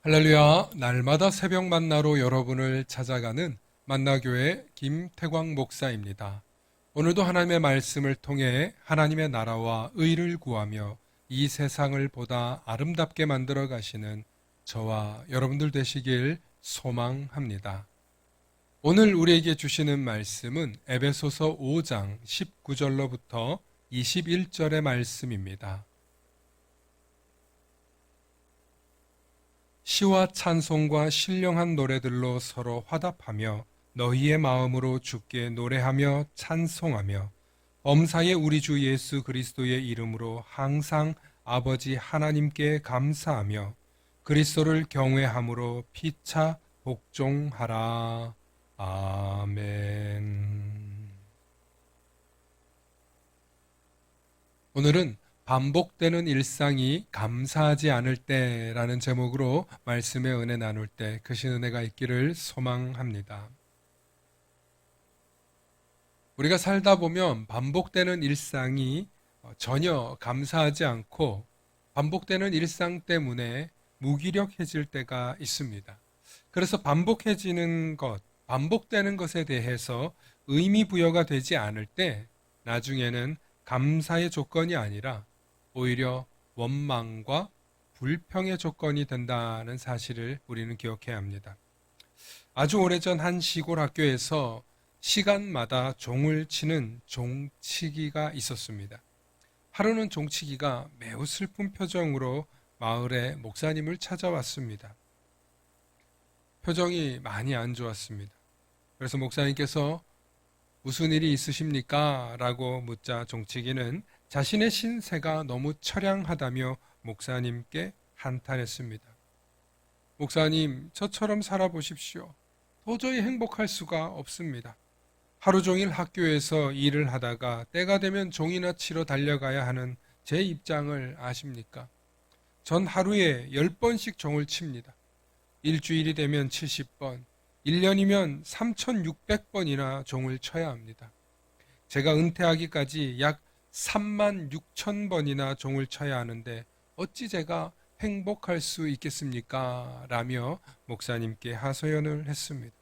할렐루야, 날마다 새벽 만나로 여러분을 찾아가는 만나교회 김태광 목사입니다. 오늘도 하나님의 말씀을 통해 하나님의 나라와 의를 구하며 이 세상을 보다 아름답게 만들어 가시는 저와 여러분들 되시길 소망합니다. 오늘 우리에게 주시는 말씀은 에베소서 5장 19절로부터 21절의 말씀입니다. 시와 찬송과 신령한 노래들로 서로 화답하며 너희의 마음으로 주께 노래하며 찬송하며 범사의 우리 주 예수 그리스도의 이름으로 항상 아버지 하나님께 감사하며 그리스도를 경외함으로 피차 복종하라. 아멘. 오늘은 반복되는 일상이 감사하지 않을 때라는 제목으로 말씀의 은혜 나눌 때 크신 은혜가 있기를 소망합니다. 우리가 살다 보면 반복되는 일상이 전혀 감사하지 않고 반복되는 일상 때문에 무기력해질 때가 있습니다. 그래서 반복해지는 것, 반복되는 것에 대해서 의미 부여가 되지 않을 때 나중에는 감사의 조건이 아니라 오히려 원망과 불평의 조건이 된다는 사실을 우리는 기억해야 합니다. 아주 오래전 한 시골 학교에서 시간마다 종을 치는 종치기가 있었습니다. 하루는 종치기가 매우 슬픈 표정으로 마을에 목사님을 찾아왔습니다. 표정이 많이 안 좋았습니다. 그래서 목사님께서 무슨 일이 있으십니까? 라고 묻자 종치기는 자신의 신세가 너무 처량하다며 목사님께 한탄했습니다. 목사님, 저처럼 살아보십시오. 도저히 행복할 수가 없습니다. 하루 종일 학교에서 일을 하다가 때가 되면 종이나 치러 달려가야 하는 제 입장을 아십니까? 전 하루에 10번씩 종을 칩니다. 일주일이 되면 70번, 1년이면 3,600번이나 종을 쳐야 합니다. 제가 은퇴하기까지 약 3만 6천 번이나 종을 쳐야 하는데 어찌 제가 행복할 수 있겠습니까? 라며 목사님께 하소연을 했습니다.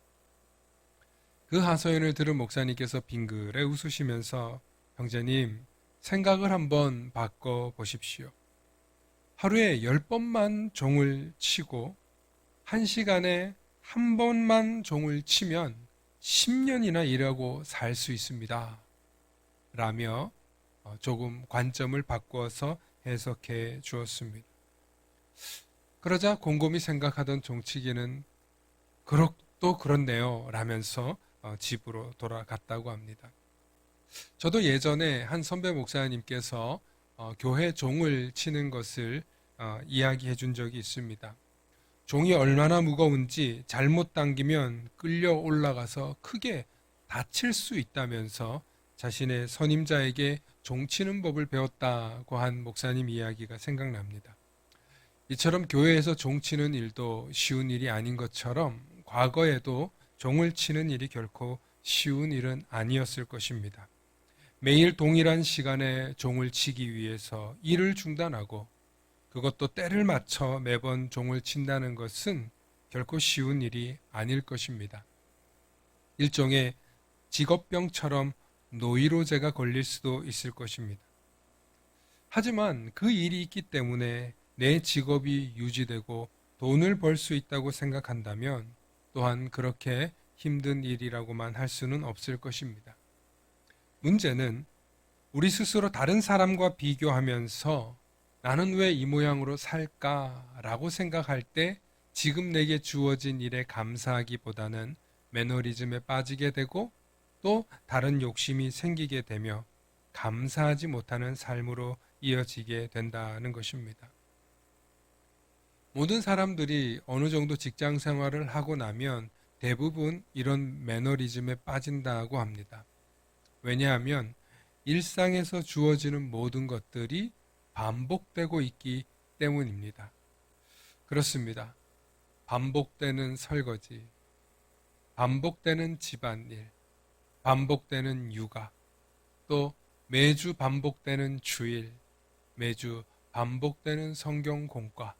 그 하소연을 들은 목사님께서 빙그레 웃으시면서 형제님, 생각을 한번 바꿔 보십시오. 하루에 10번만 종을 치고 1시간에 한 번만 종을 치면 10년이나 일하고 살 수 있습니다. 라며 조금 관점을 바꾸어서 해석해 주었습니다. 그러자 곰곰이 생각하던 종치기는 또 그렇네요 라면서 집으로 돌아갔다고 합니다. 저도 예전에 한 선배 목사님께서 교회 종을 치는 것을 이야기해 준 적이 있습니다. 종이 얼마나 무거운지 잘못 당기면 끌려 올라가서 크게 다칠 수 있다면서 자신의 선임자에게 종치는 법을 배웠다고 한 목사님 이야기가 생각납니다. 이처럼 교회에서 종치는 일도 쉬운 일이 아닌 것처럼 과거에도 종을 치는 일이 결코 쉬운 일은 아니었을 것입니다. 매일 동일한 시간에 종을 치기 위해서 일을 중단하고 그것도 때를 맞춰 매번 종을 친다는 것은 결코 쉬운 일이 아닐 것입니다. 일종의 직업병처럼 노이로제가 걸릴 수도 있을 것입니다. 하지만 그 일이 있기 때문에 내 직업이 유지되고 돈을 벌 수 있다고 생각한다면 또한 그렇게 힘든 일이라고만 할 수는 없을 것입니다. 문제는 우리 스스로 다른 사람과 비교하면서 나는 왜 이 모양으로 살까라고 생각할 때 지금 내게 주어진 일에 감사하기보다는 매너리즘에 빠지게 되고 또 다른 욕심이 생기게 되며 감사하지 못하는 삶으로 이어지게 된다는 것입니다. 모든 사람들이 어느 정도 직장 생활을 하고 나면 대부분 이런 매너리즘에 빠진다고 합니다. 왜냐하면 일상에서 주어지는 모든 것들이 반복되고 있기 때문입니다. 그렇습니다. 반복되는 설거지, 반복되는 집안일, 반복되는 육아, 또 매주 반복되는 주일, 매주 반복되는 성경 공과,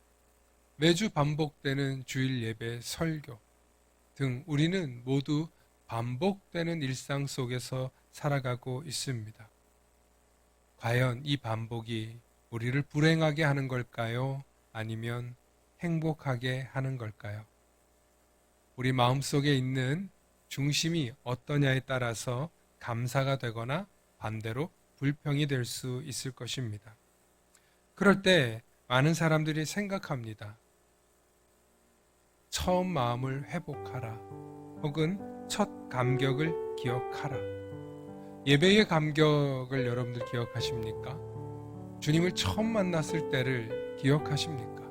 매주 반복되는 주일 예배, 설교 등 우리는 모두 반복되는 일상 속에서 살아가고 있습니다. 과연 이 반복이 우리를 불행하게 하는 걸까요? 아니면 행복하게 하는 걸까요? 우리 마음속에 있는 중심이 어떠냐에 따라서 감사가 되거나 반대로 불평이 될 수 있을 것입니다. 그럴 때 많은 사람들이 생각합니다. 처음 마음을 회복하라. 혹은 첫 감격을 기억하라. 예배의 감격을 여러분들 기억하십니까? 주님을 처음 만났을 때를 기억하십니까?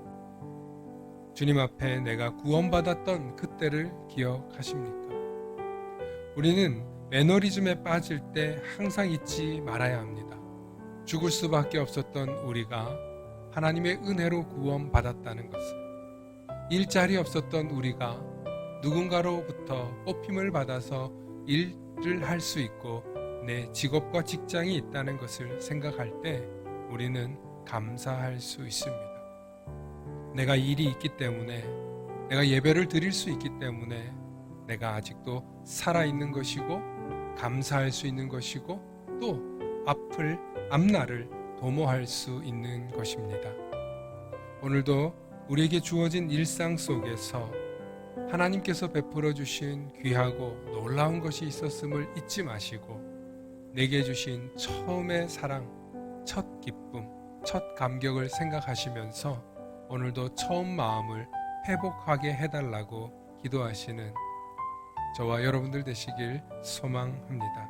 주님 앞에 내가 구원받았던 그때를 기억하십니까? 우리는 매너리즘에 빠질 때 항상 잊지 말아야 합니다. 죽을 수밖에 없었던 우리가 하나님의 은혜로 구원받았다는 것을, 일자리 없었던 우리가 누군가로부터 뽑힘을 받아서 일을 할 수 있고 내 직업과 직장이 있다는 것을 생각할 때 우리는 감사할 수 있습니다. 내가 일이 있기 때문에, 내가 예배를 드릴 수 있기 때문에 내가 아직도 살아있는 것이고 감사할 수 있는 것이고 또 앞날을 도모할 수 있는 것입니다. 오늘도 우리에게 주어진 일상 속에서 하나님께서 베풀어 주신 귀하고 놀라운 것이 있었음을 잊지 마시고 내게 주신 처음의 사랑, 첫 기쁨, 첫 감격을 생각하시면서 오늘도 처음 마음을 회복하게 해달라고 기도하시는 저와 여러분들 되시길 소망합니다.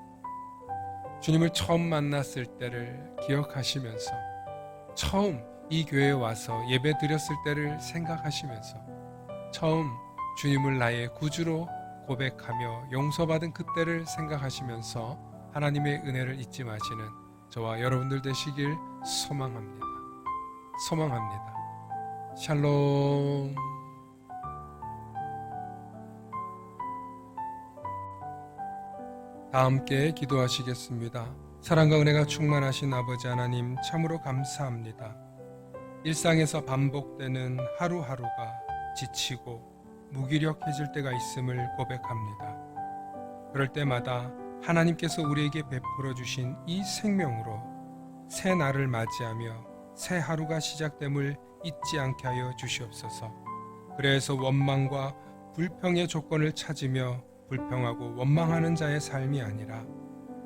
주님을 처음 만났을 때를 기억하시면서 처음 이 교회에 와서 예배 드렸을 때를 생각하시면서 처음 주님을 나의 구주로 고백하며 용서받은 그때를 생각하시면서 하나님의 은혜를 잊지 마시는 저와 여러분들 되시길 소망합니다. 샬롬. 다 함께 기도하시겠습니다. 사랑과 은혜가 충만하신 아버지 하나님, 참으로 감사합니다. 일상에서 반복되는 하루하루가 지치고 무기력해질 때가 있음을 고백합니다. 그럴 때마다 하나님께서 우리에게 베풀어 주신 이 생명으로 새 날을 맞이하며 새 하루가 시작됨을 잊지 않게 하여 주시옵소서. 그래서 원망과 불평의 조건을 찾으며 불평하고 원망하는 자의 삶이 아니라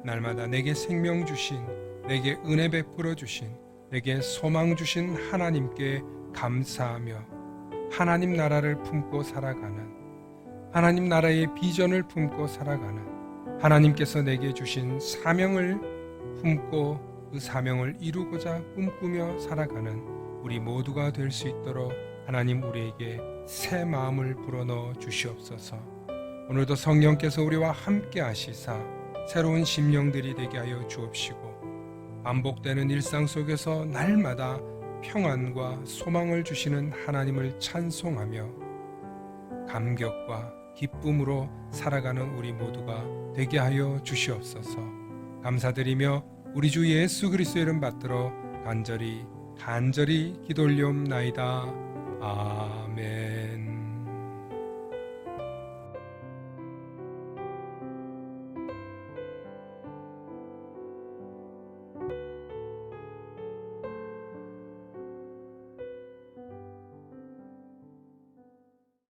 날마다 내게 생명 주신, 내게 은혜 베풀어 주신, 내게 소망 주신 하나님께 감사하며 하나님 나라를 품고 살아가는, 하나님 나라의 비전을 품고 살아가는, 하나님께서 내게 주신 사명을 품고 그 사명을 이루고자 꿈꾸며 살아가는 우리 모두가 될 수 있도록 하나님 우리에게 새 마음을 불어넣어 주시옵소서. 오늘도 성령께서 우리와 함께 하시사 새로운 심령들이 되게 하여 주옵시고 반복되는 일상 속에서 날마다 평안과 소망을 주시는 하나님을 찬송하며 감격과 기쁨으로 살아가는 우리 모두가 되게 하여 주시옵소서. 감사드리며 우리 주 예수 그리스도의 이름 받들어 간절히 기도 올리옵나이다. 아멘.